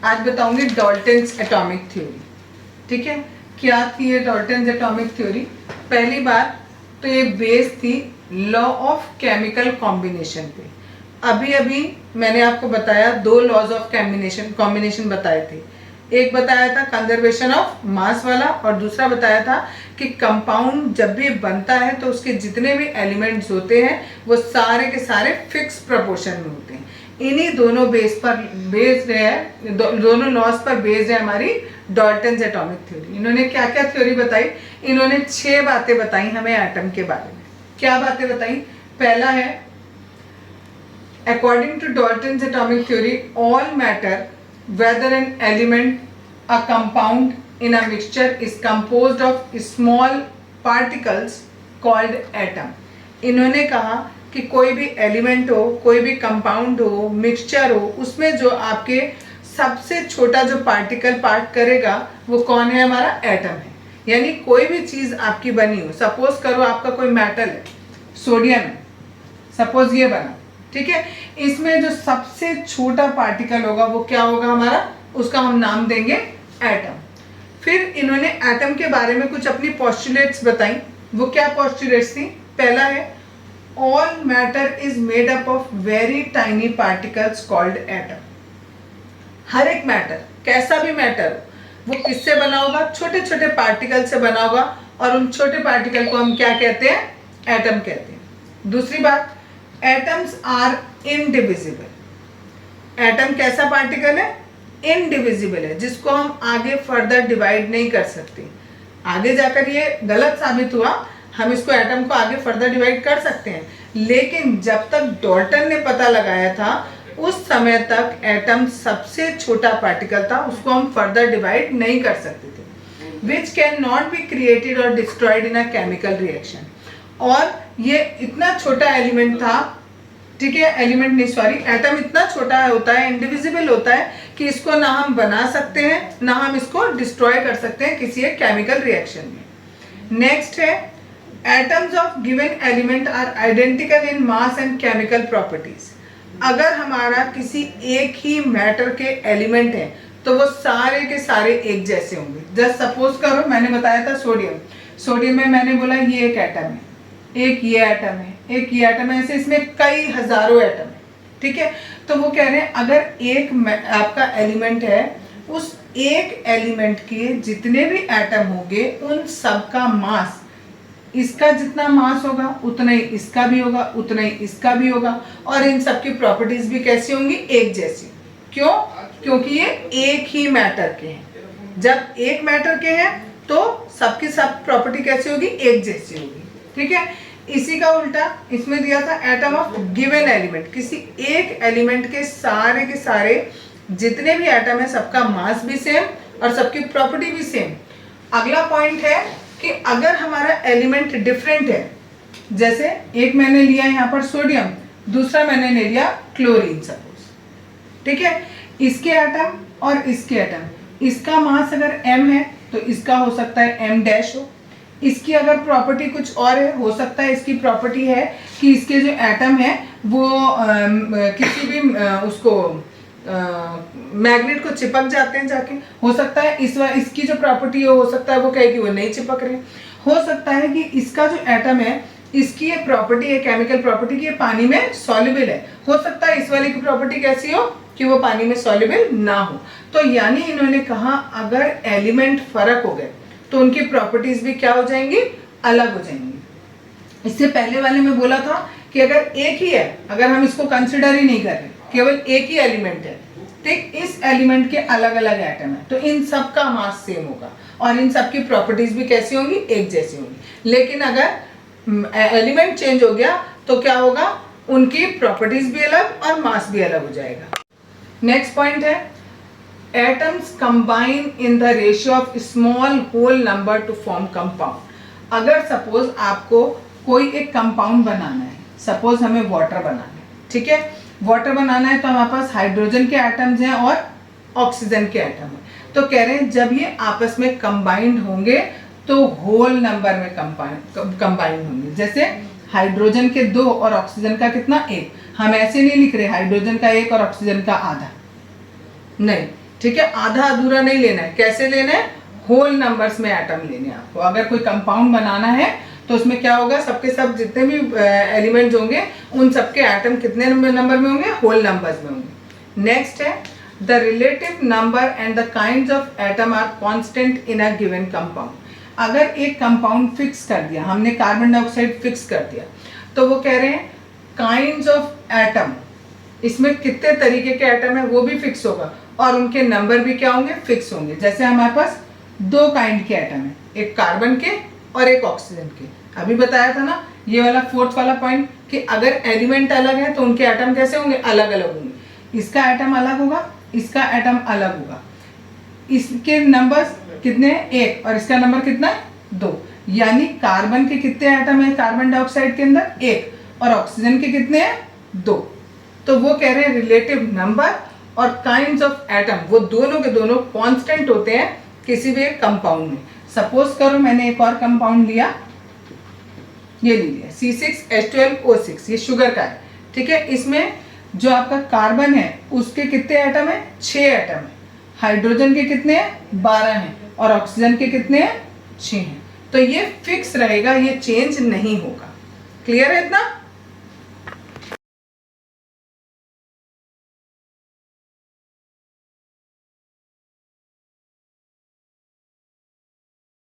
आज बताऊंगी Dalton's atomic theory. ठीक है, क्या थी ये डाल्टन्स एटॉमिक थ्योरी? पहली बात तो ये बेस थी लॉ ऑफ केमिकल कॉम्बिनेशन पे। अभी अभी मैंने आपको बताया दो लॉज ऑफ कॉम्बिनेशन बताए थे। एक बताया था कंजर्वेशन ऑफ मास वाला, और दूसरा बताया था कि कंपाउंड जब भी बनता है तो उसके जितने भी एलिमेंट्स होते हैं वो सारे के सारे फिक्स प्रोपोर्शन में होते हैं। इन्हीं दोनों बेस्ड है, दोनों लॉज पर बेस्ड है हमारी डाल्टन्स एटॉमिक थ्योरी। इन्होंने क्या क्या थ्योरी बताई? इन्होंने 6 बातें बताई हमें एटम के बारे में। क्या बातें बताई? पहला है, according to Dalton's atomic theory all matter whether an element, a compound in a mixture is composed of small particles called atom। इन्होंने कहा कि कोई भी एलिमेंट हो, कोई भी कंपाउंड हो, मिक्सचर हो, उसमें जो आपके सबसे छोटा जो पार्टिकल पार्ट करेगा वो कौन है? हमारा एटम है। यानी कोई भी चीज आपकी बनी हो, सपोज करो आपका कोई मेटल है, सोडियम है, सपोज ये बना, ठीक है, इसमें जो सबसे छोटा पार्टिकल होगा वो क्या होगा हमारा? उसका हम नाम देंगे एटम। फिर इन्होंने एटम के बारे में कुछ अपनी पोस्टुलेट्स बताई। वो क्या पोस्टुलेट्स थी? पहला है, all matter is made up of very tiny particles called atom. हर एक मैटर, कैसा भी मैटर, वो किससे बना होगा? छोटे छोटे पार्टिकल से बना होगा, और उन छोटे पार्टिकल को हम क्या कहते हैं? एटम कहते हैं। दूसरी बात, एटम्स आर इनडिविजिबल। एटम कैसा पार्टिकल है? इनडिविजिबल है, जिसको हम आगे फर्दर डिवाइड नहीं कर सकते। आगे जाकर ये गलत साबित हुआ, हम इसको एटम को आगे फर्दर डिवाइड कर सकते हैं, लेकिन जब तक डाल्टन ने पता लगाया था उस समय तक एटम सबसे छोटा पार्टिकल था, उसको हम फर्दर डिवाइड नहीं कर सकते थे। Which can not be created और destroyed in a chemical reaction. और ये इतना छोटा एलिमेंट था, ठीक है, एलिमेंट नहीं सॉरी, एटम इतना छोटा होता है, इंडिविजिबल होता है कि इसको ना हम बना सकते हैं ना हम इसको डिस्ट्रॉय कर सकते हैं किसी एक केमिकल रिएक्शन में। नेक्स्ट है, atoms of given element are identical in mass and chemical properties. अगर हमारा किसी एक ही मैटर के एलिमेंट है तो वो सारे के सारे एक जैसे होंगे। जस्ट सपोज करो, मैंने बताया था सोडियम, सोडियम में मैंने बोला ये एक एटम है, एक ये एटम है, एक ये एटम है, ऐसे इसमें कई हजारों एटम है, ठीक है। तो वो कह रहे हैं अगर एक आपका एलिमेंट है, उस एक एलिमेंट के जितने भी एटम होंगे उन सब का मास, इसका जितना मास होगा उतना ही इसका भी होगा, उतना ही इसका भी होगा, और इन सब की प्रॉपर्टीज भी कैसी होंगी? एक जैसी। क्यों? क्योंकि ये एक ही मैटर के हैं। जब एक मैटर के हैं तो सबकी सब प्रॉपर्टी कैसी होगी? एक जैसी होगी, ठीक है। इसी का उल्टा इसमें दिया था, एटम ऑफ गिवन एलिमेंट, किसी एक एलिमेंट के सारे जितने भी एटम है सबका मास भी सेम और सबकी प्रॉपर्टी भी सेम। अगला पॉइंट है कि अगर हमारा एलिमेंट डिफरेंट है, जैसे एक मैंने लिया यहाँ पर सोडियम, दूसरा मैंने ले लिया क्लोरीन सपोज, ठीक है, इसके एटम और इसके एटम, इसका मास अगर m है तो इसका हो सकता है m डैश हो, इसकी अगर प्रॉपर्टी कुछ और है, हो सकता है इसकी प्रॉपर्टी है कि इसके जो एटम है वो किसी भी उसको मैग्नेट को चिपक जाते हैं जाके, हो सकता है इसकी जो प्रॉपर्टी हो सकता है वो कहे कि वो नहीं चिपक रहे, हो सकता है कि इसका जो एटम है इसकी ये प्रॉपर्टी है, केमिकल प्रॉपर्टी की, ये पानी में सॉल्युबल है, हो सकता है इस वाले की प्रॉपर्टी कैसी हो कि वो पानी में सॉल्युबल ना हो। तो यानी इन्होंने कहा अगर एलिमेंट फर्क हो गए तो उनकी प्रॉपर्टीज भी क्या हो जाएंगी? अलग हो जाएंगी। इससे पहले वाले में बोला था कि अगर एक ही है, अगर हम इसको कंसिडर ही नहीं कर रहे, केवल एक ही एलिमेंट है, ठीक, इस एलिमेंट के अलग अलग एटम है, तो इन सब का मास सेम होगा और इन सब की प्रॉपर्टीज भी कैसी होंगी? एक जैसी होंगी। लेकिन अगर एलिमेंट चेंज हो गया तो क्या होगा? उनकी प्रॉपर्टीज भी अलग और मास भी अलग हो जाएगा। नेक्स्ट पॉइंट है, atoms combine in the ratio of small whole number to form compound. अगर सपोज आपको कोई एक कंपाउंड बनाना है, सपोज हमें वाटर बनाना है, ठीक है, वाटर बनाना है तो हमारे पास हाइड्रोजन के एटम्स हैं और ऑक्सीजन के एटम है, तो कह रहे हैं जब ये आपस में कंबाइंड होंगे तो होल नंबर में कंबाइंड होंगे। जैसे हाइड्रोजन के 2 और ऑक्सीजन का कितना? 1। हम ऐसे नहीं लिख रहे हाइड्रोजन का 1 और ऑक्सीजन का आधा, नहीं, ठीक है, आधा अधूरा नहीं लेना है। कैसे लेना है? होल नंबर्स में एटम लेने हैं आपको। अगर कोई कंपाउंड बनाना है तो उसमें क्या होगा, सबके सब जितने भी एलिमेंट्स होंगे उन सबके एटम कितने नंबर में होंगे? होल नंबर्स में होंगे। नेक्स्ट है the relative number and the kinds of atom are constant in a given compound. अगर एक कंपाउंड फिक्स कर दिया हमने, कार्बन डाइऑक्साइड फिक्स कर दिया, तो वो कह रहे हैं काइंड्स ऑफ एटम, इसमें कितने तरीके के एटम है वो भी फिक्स होगा और उनके नंबर भी क्या होंगे? फिक्स होंगे। जैसे हमारे पास दो काइंड के एटम है, एक कार्बन के और एक ऑक्सीजन के। अभी बताया था ना ये वाला फोर्थ वाला पॉइंट कि अगर एलिमेंट अलग है तो उनके एटम कैसे होंगे? अलग अलग होंगे। इसका एटम अलग होगा, इसका एटम अलग होगा। इसके नंबर्स कितने हैं? एक, और इसका नंबर कितना है? दो। यानी कार्बन के कितने एटम है कार्बन डाइऑक्साइड के अंदर? एक, और ऑक्सीजन के कितने हैं? दो। तो वो कह रहे हैं रिलेटिव नंबर और काइंड्स ऑफ एटम वो दोनों के दोनों कांस्टेंट होते हैं किसी भी एक कंपाउंड में। सपोज करो मैंने एक और कंपाउंड लिया, ये ले लिया C6H12O6, ये शुगर का है, ठीक है। इसमें जो आपका कार्बन है उसके कितने एटम है? 6 एटम है। हाइड्रोजन के कितने हैं? 12 हैं, और ऑक्सीजन के कितने हैं? 6 हैं। तो ये फिक्स रहेगा, ये चेंज नहीं होगा। क्लियर है इतना?